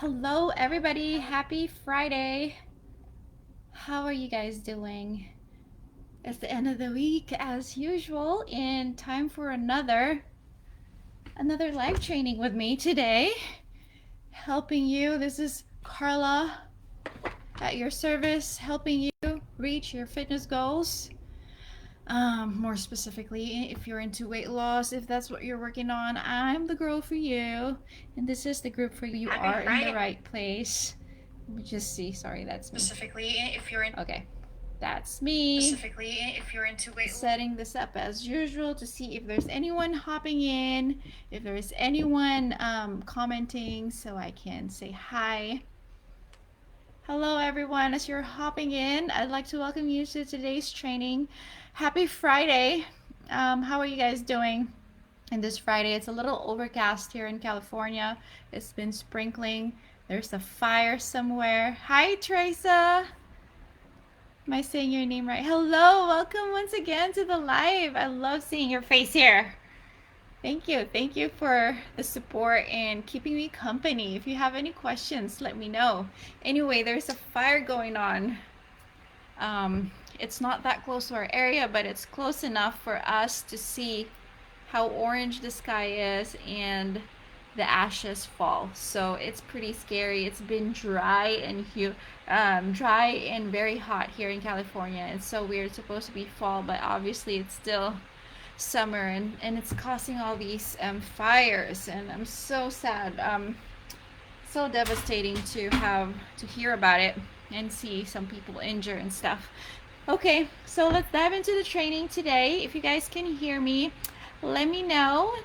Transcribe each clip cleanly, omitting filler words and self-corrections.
Hello, everybody. Happy Friday. How are you guys doing? It's the end of the week as usual, and time for another live training with me today. Helping you. This is Carla at your service, helping you reach your fitness goals. More specifically, if you're into weight loss, if that's what you're working on, I'm the girl for you, and this is the group for you. You are in the right place. Let me just see. Sorry, that's me. Specifically, if you're in Okay, that's me. specifically if you're into weight Setting this up as usual to see if there's anyone hopping in, if there's anyone commenting, so I can say hi. Hello, everyone. As you're hopping in, I'd like to welcome you to today's training. Happy Friday. How are you guys doing? And this Friday, it's a little overcast here in California. It's been sprinkling. There's a fire somewhere. Hi, Teresa. Am I saying your name right? Hello, welcome once again to the live. I love seeing your face here. Thank you. Thank you for the support and keeping me company. If you have any questions, let me know. Anyway, there's a fire going on. It's not that close to our area, but it's close enough for us to see how orange the sky is and the ashes fall. So it's pretty scary. It's been dry and very hot here in California. It's so weird. It's supposed to be fall, but obviously it's still summer, and it's causing all these fires. And I'm so sad. So devastating to hear about it and see some people injured and stuff. Okay, so let's dive into the training today. If you guys can hear me, let me know.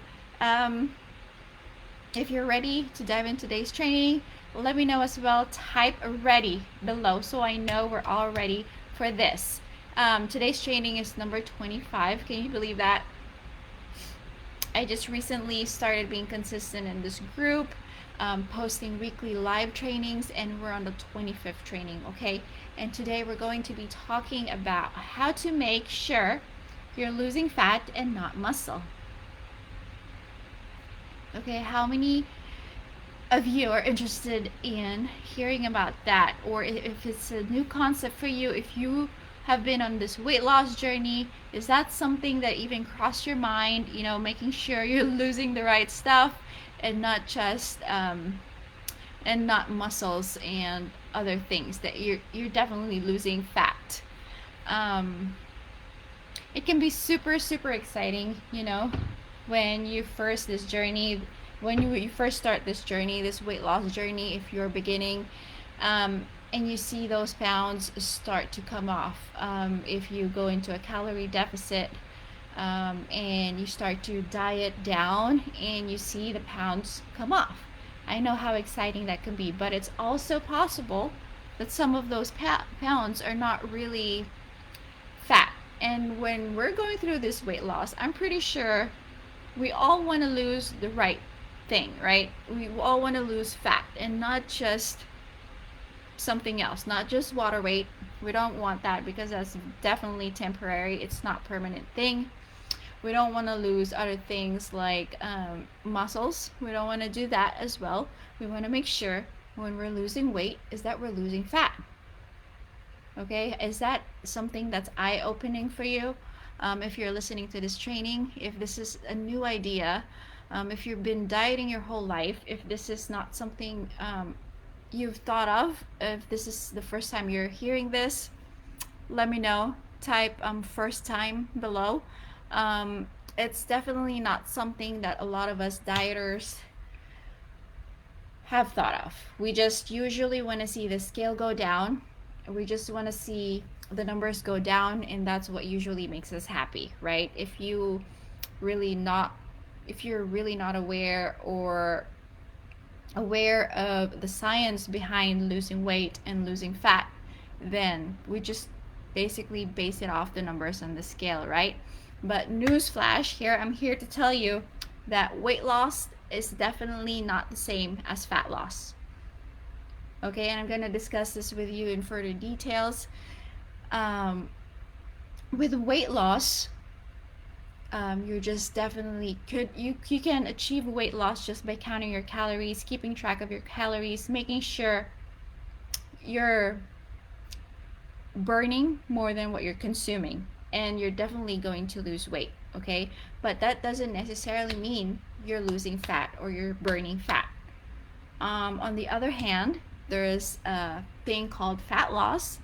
If you're ready to dive into today's training, let me know as well. Type ready below so I know we're all ready for this. Today's training is number 25. Can you believe that? I just recently started being consistent in this group, posting weekly live trainings, and we're on the 25th training, okay? And today we're going to be talking about how to make sure you're losing fat and not muscle. Okay, how many of you are interested in hearing about that? Or if it's a new concept for you, if you have been on this weight loss journey, is that something that even crossed your mind, making sure you're losing the right stuff and not just and not muscles and other things, that you're definitely losing fat. It can be super exciting, when you first this journey when you first start this journey, this weight loss journey, if you're beginning, and you see those pounds start to come off. If you go into a calorie deficit, and you start to diet down and you see the pounds come off, I know how exciting that can be. But it's also possible that some of those pounds are not really fat. And when we're going through this weight loss, I'm pretty sure we all want to lose the right thing, right? We all want to lose fat and not just something else, not just water weight. We don't want that because that's definitely temporary. It's not a permanent thing. We don't want to lose other things like muscles. We don't want to do that as well. We want to make sure when we're losing weight is that we're losing fat. Okay, is that something that's eye-opening for you? If you're listening to this training, if this is a new idea, if you've been dieting your whole life, if this is not something you've thought of, if this is the first time you're hearing this, let me know. Type first time below. It's definitely not something that a lot of us dieters have thought of. We just usually want to see the scale go down. We just want to see the numbers go down, and that's what usually makes us happy, right? If you're really not aware of the science behind losing weight and losing fat, then we just basically base it off the numbers on the scale, right? But newsflash here, I'm here to tell you that weight loss is definitely not the same as fat loss. Okay, and I'm going to discuss this with you in further details. With weight loss, You're just definitely you can achieve weight loss just by counting your calories, keeping track of your calories, making sure you're burning more than what you're consuming, and you're definitely going to lose weight. Okay, but that doesn't necessarily mean you're losing fat or you're burning fat. On the other hand, there's a thing called fat loss,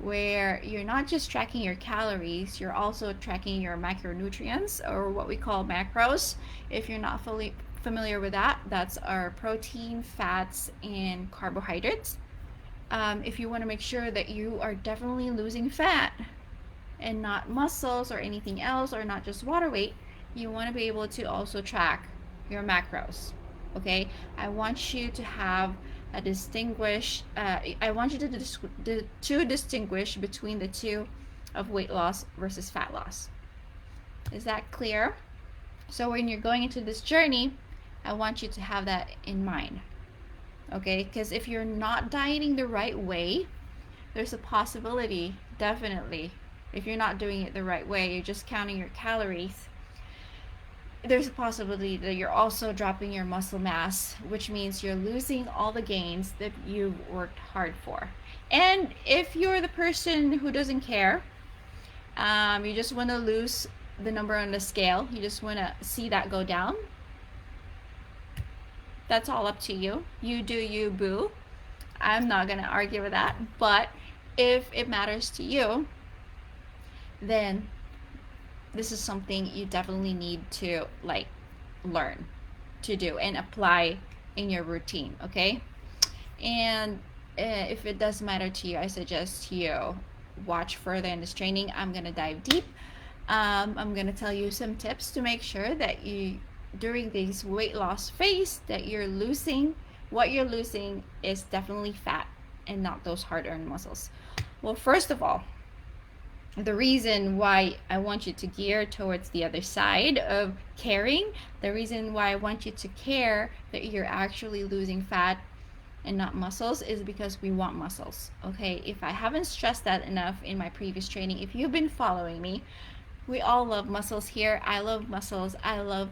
where you're not just tracking your calories, you're also tracking your macronutrients, or what we call macros. If you're not fully familiar with that, that's our protein, fats, and carbohydrates. If you want to make sure that you are definitely losing fat and not muscles or anything else, or not just water weight, you want to be able to also track your macros. Okay, I want you to have a distinguish. I want you to distinguish between the two of weight loss versus fat loss. Is that clear? So when you're going into this journey, I want you to have that in mind. Okay, because if you're not dieting the right way, there's a possibility, definitely, if you're not doing it the right way, you're just counting your calories, there's a possibility that you're also dropping your muscle mass, which means you're losing all the gains that you've worked hard for. And if you're the person who doesn't care, you just want to lose the number on the scale, you just want to see that go down, that's all up to you. You do you, boo. I'm not going to argue with that. But if it matters to you, then this is something you definitely need to learn to do and apply in your routine. Okay, and if it does matter to you, I suggest you watch further in this training. I'm going to dive deep. I'm going to tell you some tips to make sure that you, during this weight loss phase, that you're losing, what you're losing is definitely fat and not those hard-earned muscles. Well, first of all, the reason why I want you to gear towards the other side of caring, the reason why I want you to care that you're actually losing fat and not muscles, is because we want muscles. Okay, if I haven't stressed that enough in my previous training, if you've been following me, we all love muscles here. I love muscles. I love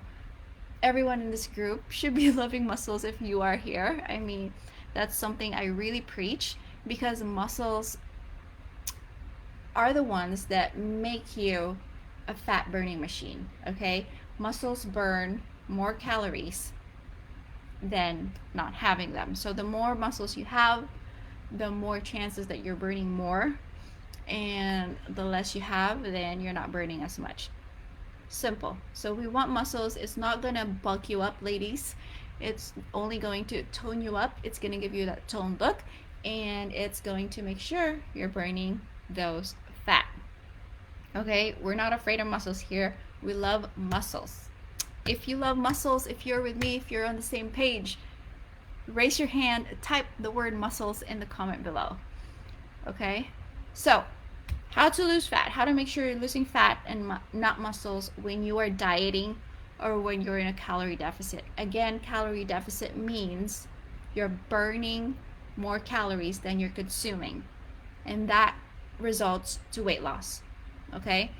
everyone in this group should be loving muscles if you are here. I mean, that's something I really preach, because muscles are the ones that make you a fat burning machine. Okay, muscles burn more calories than not having them. So the more muscles you have, the more chances that you're burning more, and the less you have, then you're not burning as much. Simple. So we want muscles. It's not going to bulk you up, ladies. It's only going to tone you up. It's going to give you that toned look, and it's going to make sure you're burning those fat. Okay, we're not afraid of muscles here. We love muscles. If you love muscles, if you're with me, if you're on the same page, raise your hand, type the word muscles in the comment below. Okay, so how to lose fat, how to make sure you're losing fat and not muscles when you are dieting or when you're in a calorie deficit. Again, calorie deficit means you're burning more calories than you're consuming, and that results to weight loss. Okay,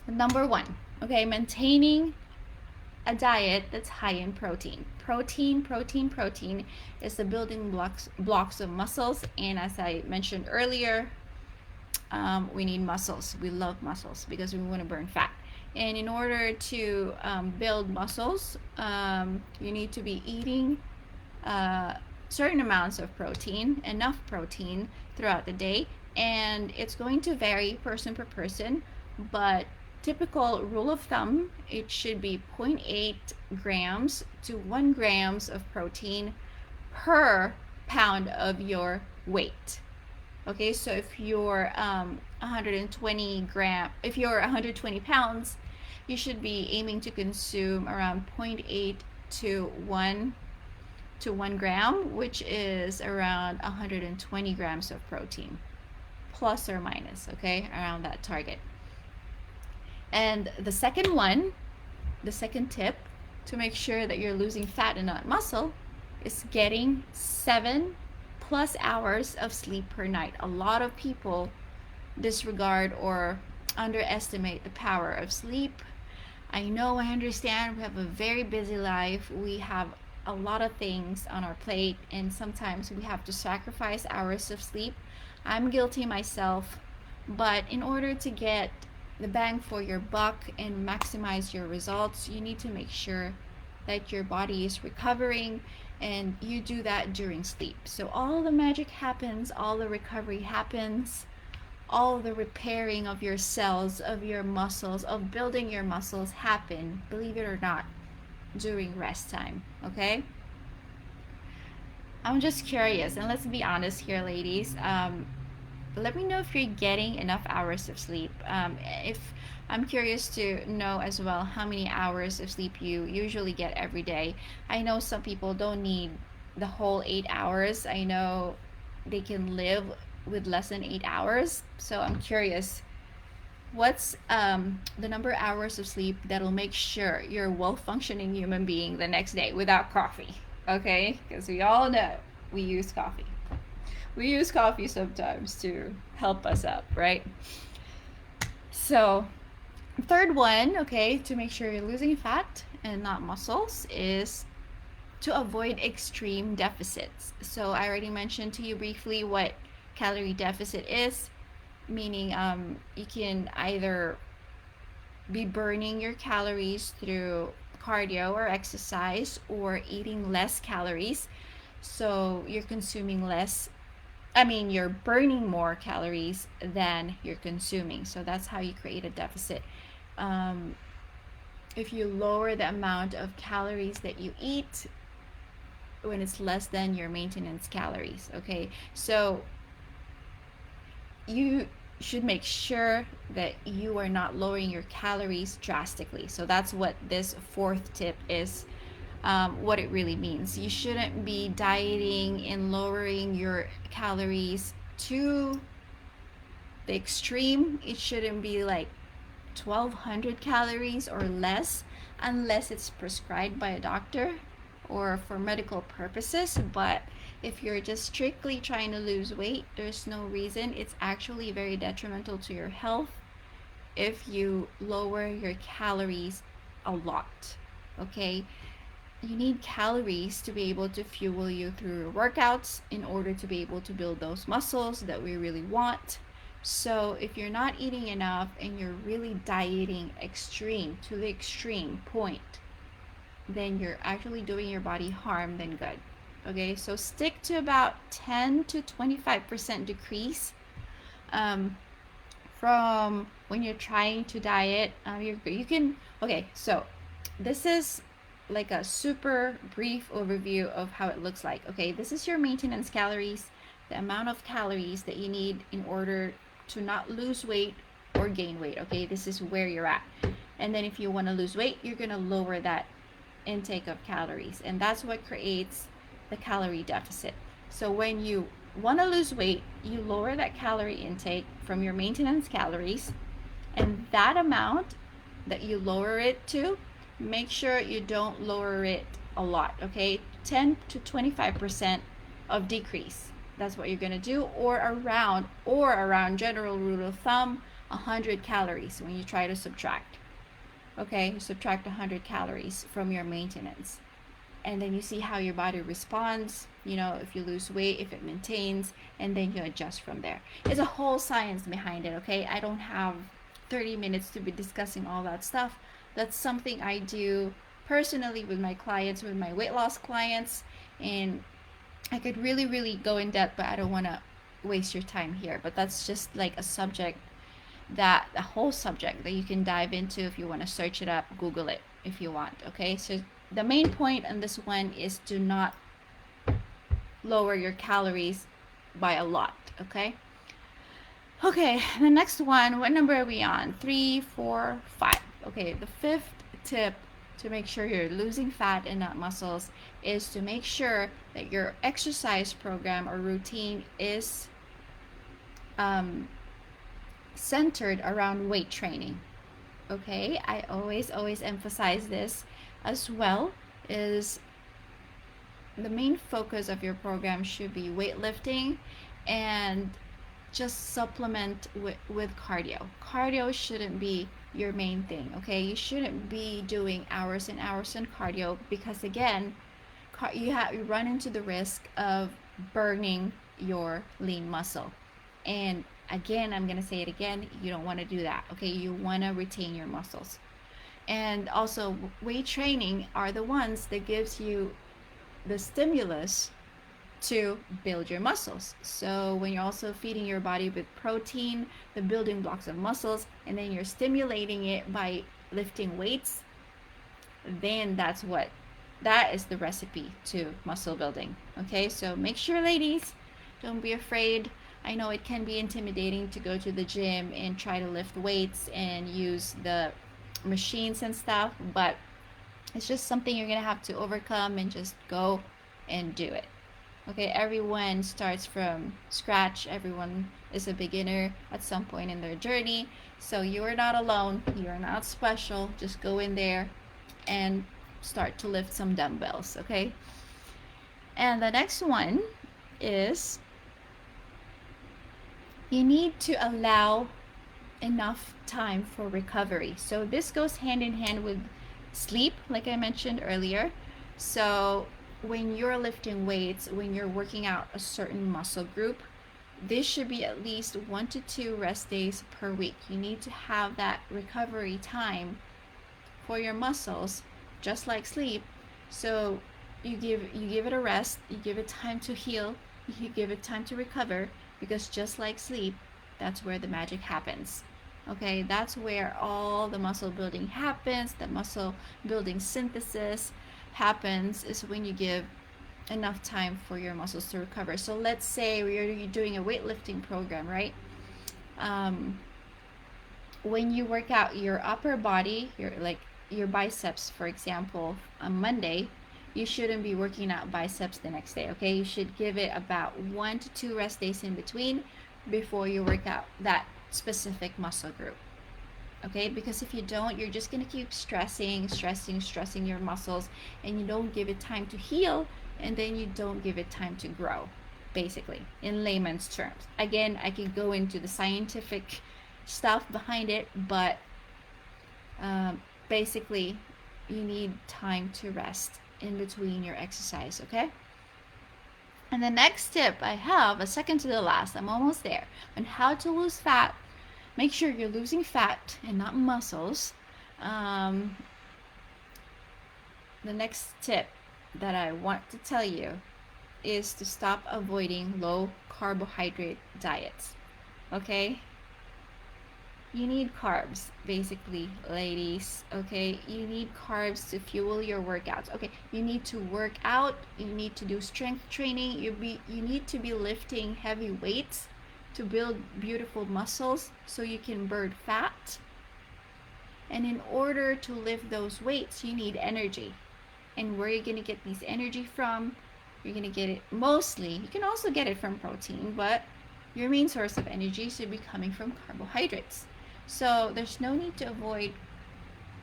number one, okay, maintaining a diet that's high in protein. Protein is the building blocks of muscles, and as I mentioned earlier, we need muscles. We love muscles because we want to burn fat. And in order to build muscles, you need to be eating certain amounts of protein, enough protein throughout the day, and it's going to vary person per person, but typical rule of thumb, it should be 0.8 grams to 1 grams of protein per pound of your weight. Okay, so if you're 120 pounds, you should be aiming to consume around 0.8 to 1 gram, which is around 120 grams of protein, plus or minus, okay, around that target. And the second tip to make sure that you're losing fat and not muscle is getting 7+ hours of sleep per night. A lot of people disregard or underestimate the power of sleep. I know, I understand we have a very busy life. We have a lot of things on our plate, and sometimes we have to sacrifice hours of sleep. I'm guilty myself, but in order to get the bang for your buck and maximize your results, you need to make sure that your body is recovering, and you do that during sleep. So all the magic happens, all the recovery happens, all the repairing of your cells, of your muscles, of building your muscles happen, believe it or not, during rest time. Okay? I'm just curious, and let's be honest here, ladies. Let me know if you're getting enough hours of sleep. If I'm curious to know as well how many hours of sleep you usually get every day. I know some people don't need the whole 8 hours. I know they can live with less than 8 hours. So I'm curious, what's the number of hours of sleep that'll make sure you're a well functioning human being the next day without coffee? Okay? Because we all know we use coffee. We use coffee sometimes to help us up, right? So, third one, okay, to make sure you're losing fat and not muscles is to avoid extreme deficits. So, I already mentioned to you briefly what calorie deficit is, meaning you can either be burning your calories through cardio or exercise or eating less calories. So, you're consuming less, you're burning more calories than you're consuming. So that's how you create a deficit. Um, if you lower the amount of calories that you eat when it's less than your maintenance calories, okay? So you should make sure that you are not lowering your calories drastically. So that's what this fourth tip is. What it really means. You shouldn't be dieting and lowering your calories to the extreme. It shouldn't be like 1200 calories or less unless it's prescribed by a doctor or for medical purposes. But if you're just strictly trying to lose weight, there's no reason. It's actually very detrimental to your health if you lower your calories a lot. Okay? You need calories to be able to fuel you through your workouts in order to be able to build those muscles that we really want. So if you're not eating enough and you're really dieting extreme to the extreme point, then you're actually doing your body harm than good. Okay, so stick to about 10 to 25% decrease from when you're trying to diet. You can, okay, so this is like a super brief overview of how it looks like. Okay, this is your maintenance calories, the amount of calories that you need in order to not lose weight or gain weight. Okay, this is where you're at. And then if you want to lose weight, you're going to lower that intake of calories. And that's what creates the calorie deficit. So when you want to lose weight, you lower that calorie intake from your maintenance calories. And that amount that you lower it to, make sure you don't lower it a lot, okay? 10 to 25% of decrease. That's what you're gonna do, or around general rule of thumb, 100 calories when you try to subtract. Okay, you subtract 100 calories from your maintenance. And then you see how your body responds, if you lose weight, if it maintains, and then you adjust from there. It's a whole science behind it, okay? I don't have 30 minutes to be discussing all that stuff. That's something I do personally with my clients, with my weight loss clients, and I could really, really go in depth, but I don't want to waste your time here. But that's just like a whole subject that you can dive into if you want to search it up, Google it if you want. Okay, so the main point on this one is to not lower your calories by a lot. Okay, the next one, what number are we on? 3, 4, 5. Okay, the fifth tip to make sure you're losing fat and not muscles is to make sure that your exercise program or routine is centered around weight training. Okay, I always emphasize this as well, is the main focus of your program should be weightlifting and just supplement with cardio. Cardio shouldn't be your main thing, okay? You shouldn't be doing hours and hours in cardio because again, you run into the risk of burning your lean muscle. And again, I'm going to say it again, you don't want to do that, okay? You want to retain your muscles. And also weight training are the ones that gives you the stimulus to build your muscles. So when you're also feeding your body with protein, the building blocks of muscles, and then you're stimulating it by lifting weights, then that is the recipe to muscle building. Okay, so make sure, ladies, don't be afraid. I know it can be intimidating to go to the gym and try to lift weights and use the machines and stuff, but it's just something you're gonna have to overcome and just go and do it. Okay, everyone starts from scratch. Everyone is a beginner at some point in their journey. So you are not alone. You are not special. Just go in there and start to lift some dumbbells, okay? And the next one is you need to allow enough time for recovery. So this goes hand in hand with sleep, like I mentioned earlier. So when you're lifting weights, when you're working out a certain muscle group, this should be at least 1 to 2 rest days per week. You need to have that recovery time for your muscles, just like sleep. So you give it a rest, you give it time to heal, you give it time to recover, because just like sleep, that's where the magic happens. Okay, that's where all the muscle building happens, the muscle building synthesis happens, is when you give enough time for your muscles to recover. So let's say you're doing a weightlifting program, right? When you work out your upper body, your biceps, for example, on Monday, you shouldn't be working out biceps the next day, okay? You should give it about 1 to 2 rest days in between before you work out that specific muscle group, okay? Because if you don't, you're just gonna keep stressing your muscles, and you don't give it time to heal, and then you don't give it time to grow, basically, in layman's terms. Again, I can go into the scientific stuff behind it, but basically, you need time to rest in between your exercise, okay? And the next tip I have, a second to the last, I'm almost there, on how to lose fat. Make sure you're losing fat and not muscles. The next tip that I want to tell you is to stop avoiding low carbohydrate diets. Okay? You need carbs, basically, ladies. Okay? You need carbs to fuel your workouts. Okay, you need to work out, you need to do strength training, you need to be lifting heavy weights to build beautiful muscles so you can burn fat. And in order to lift those weights, you need energy. And where are you going to get these energy from? You're going to get it mostly, you can also get it from protein, but your main source of energy should be coming from carbohydrates. So there's no need to avoid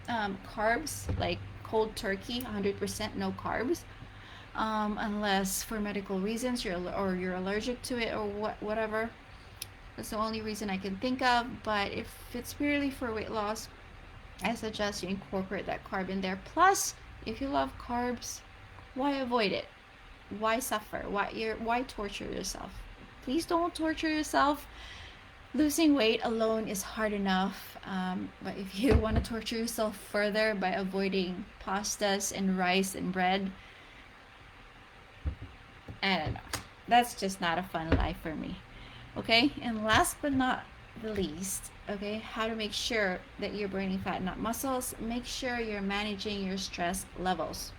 carbs, like cold turkey, 100% no carbs, unless for medical reasons you're allergic to it or whatever. That's the only reason I can think of. But if it's purely for weight loss, I suggest you incorporate that carb in there. Plus, if you love carbs, why avoid it? Why suffer? Why torture yourself? Please don't torture yourself. Losing weight alone is hard enough, but if you want to torture yourself further by avoiding pastas and rice and bread, I don't know. That's just not a fun life for me. Okay, and last but not the least, okay, how to make sure that you're burning fat, not muscles. Make sure you're managing your stress levels.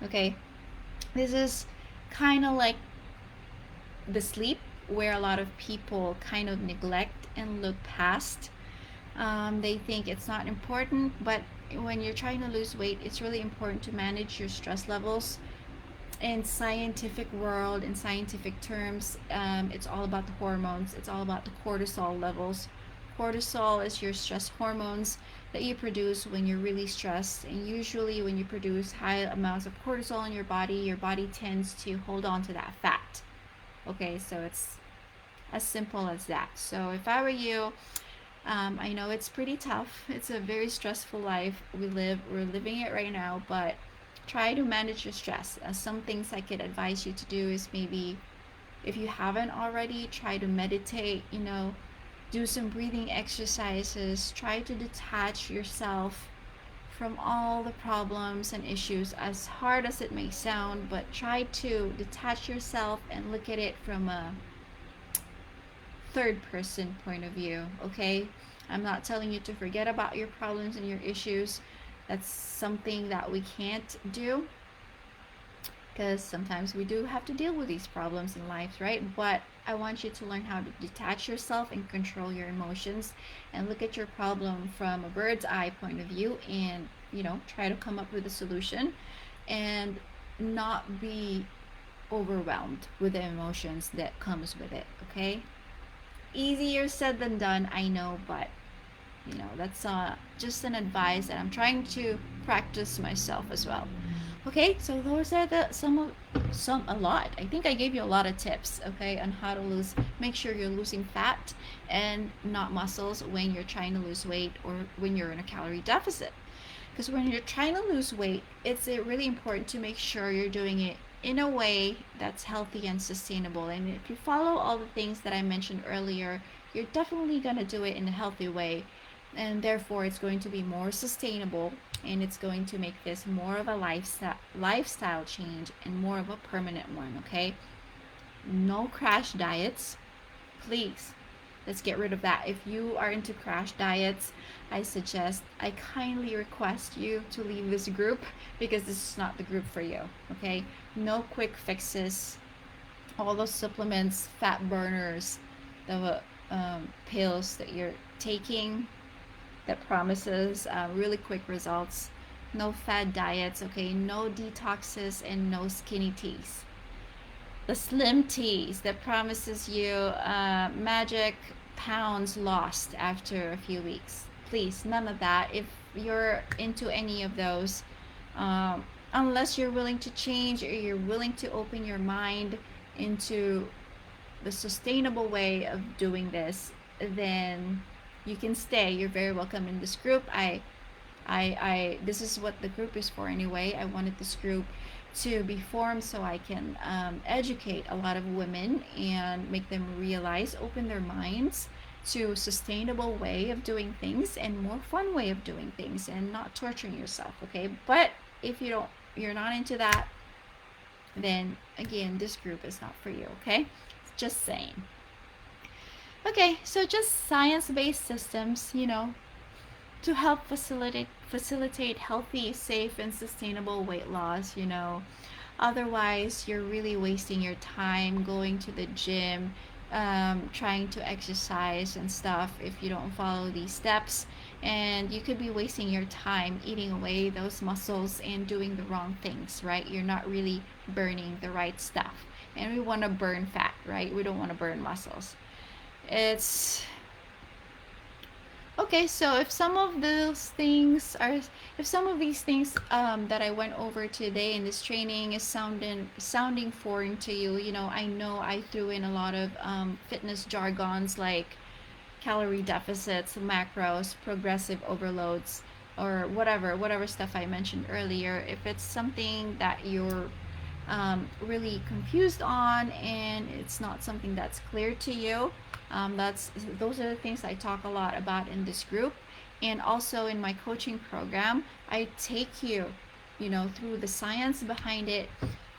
Okay, this is kind of like the sleep, where a lot of people kind of neglect and look past. They think it's not important, but when you're trying to lose weight, it's really important to manage your stress levels. In scientific world, in scientific terms, it's all about the hormones. It's all about the cortisol levels. Cortisol is your stress hormones that you produce when you're really stressed, and usually when you produce high amounts of cortisol in your body tends to hold on to that fat. Okay, so it's As simple as that. So if I were you, I know it's pretty tough. It's a very stressful life we're living it right now, but try to manage your stress. Some things I could advise you to do is, maybe if you haven't already, try to meditate, do some breathing exercises, try to detach yourself from all the problems and issues, as hard as it may sound, but try to detach yourself and look at it from a third person point of view, okay? I'm not telling you to forget about your problems and your issues. That's something that we can't do, because sometimes we do have to deal with these problems in life, right? But I want you to learn how to detach yourself and control your emotions and look at your problem from a bird's eye point of view, and, try to come up with a solution and not be overwhelmed with the emotions that comes with it, okay? Easier said than done, I know, but that's just an advice that I'm trying to practice myself as well. Okay, so those are the some a lot. I think I gave you a lot of tips, okay, on how to make sure you're losing fat and not muscles when you're trying to lose weight or when you're in a calorie deficit. Because when you're trying to lose weight, it's really important to make sure you're doing it in a way that's healthy and sustainable. And if you follow all the things that I mentioned earlier, you're definitely going to do it in a healthy way. And therefore, it's going to be more sustainable, and it's going to make this more of a lifestyle change and more of a permanent one, okay? No crash diets, please. Let's get rid of that. If you are into crash diets, I kindly request you to leave this group, because this is not the group for you, okay? No quick fixes. All those supplements, fat burners, the pills that you're taking that promises really quick results. No fad diets, okay? No detoxes and no skinny teas. The slim teas that promises you magic pounds lost after a few weeks. Please, none of that. If you're into any of those, unless you're willing to change or you're willing to open your mind into the sustainable way of doing this, then you can stay. You're very welcome in this group. This is what the group is for anyway. I wanted this group to be formed so I can educate a lot of women and make them realize, open their minds to a sustainable way of doing things and more fun way of doing things, and not torturing yourself, okay? But if you're not into that, then again, this group is not for you, okay? Just saying. Okay, so just science-based systems, to help facilitate healthy, safe, and sustainable weight loss. Otherwise, you're really wasting your time going to the gym, trying to exercise and stuff if you don't follow these steps. And you could be wasting your time eating away those muscles and doing the wrong things, right? You're not really burning the right stuff. And we want to burn fat, right? We don't want to burn muscles. It's okay. So if some of these things that I went over today in this training is sounding foreign to you, I know I threw in a lot of fitness jargons like calorie deficits, macros, progressive overloads, or whatever stuff I mentioned earlier. If it's something that you're really confused on and it's not something that's clear to you, those are the things I talk a lot about in this group. And also in my coaching program, I take you, through the science behind it,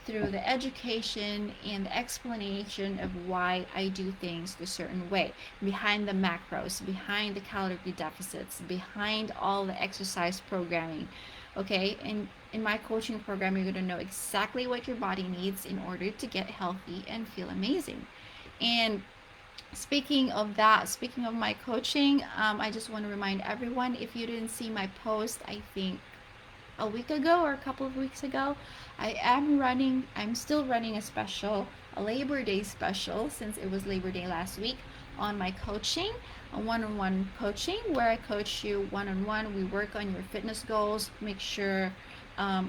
through the education and the explanation of why I do things the certain way, behind the macros, behind the calorie deficits, behind all the exercise programming. Okay, and in my coaching program, you're going to know exactly what your body needs in order to get healthy and feel amazing. And speaking of my coaching, I just want to remind everyone, if you didn't see my post, I think a week ago or a couple of weeks ago, I'm still running a Labor Day special, since it was Labor Day last week, on my coaching, a one-on-one coaching, where I coach you one-on-one. We work on your fitness goals, make sure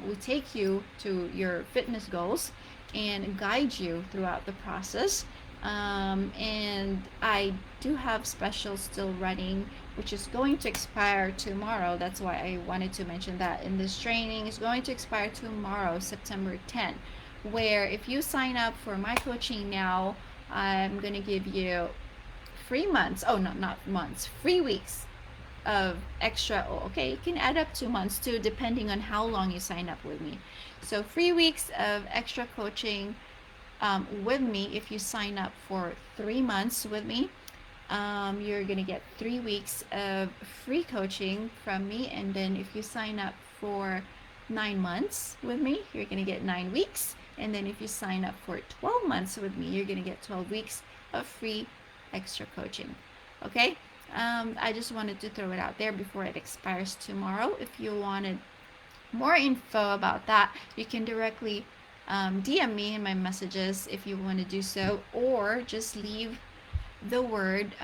we take you to your fitness goals and guide you throughout the process. And I do have specials still running, which is going to expire tomorrow. That's why I wanted to mention that in this training is going to expire tomorrow, September 10th. Where if you sign up for my coaching now, I'm gonna give you 3 months. Oh no, not months, 3 weeks of extra. Oh, okay, it can add up to months too, depending on how long you sign up with me. So 3 weeks of extra coaching with me. If you sign up for 3 months with me, you're gonna get 3 weeks of free coaching from me. And then if you sign up for 9 months with me, you're gonna get 9 weeks. And then if you sign up for 12 months with me, you're gonna get 12 weeks of free extra coaching. Okay? I just wanted to throw it out there before it expires tomorrow. If you wanted more info about that, you can directly DM me in my messages if you want to do so, or just leave the word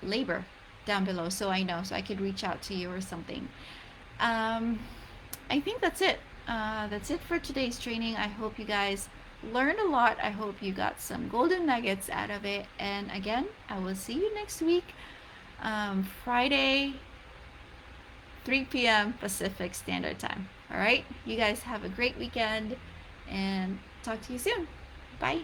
labor down below so I know, so I could reach out to you or something. Um, I think that's it. That's it for today's training. I hope you guys learned a lot. I hope you got some golden nuggets out of it. And again, I will see you next week, Friday, 3 p.m. Pacific Standard Time. All right? You guys have a great weekend and talk to you soon. Bye.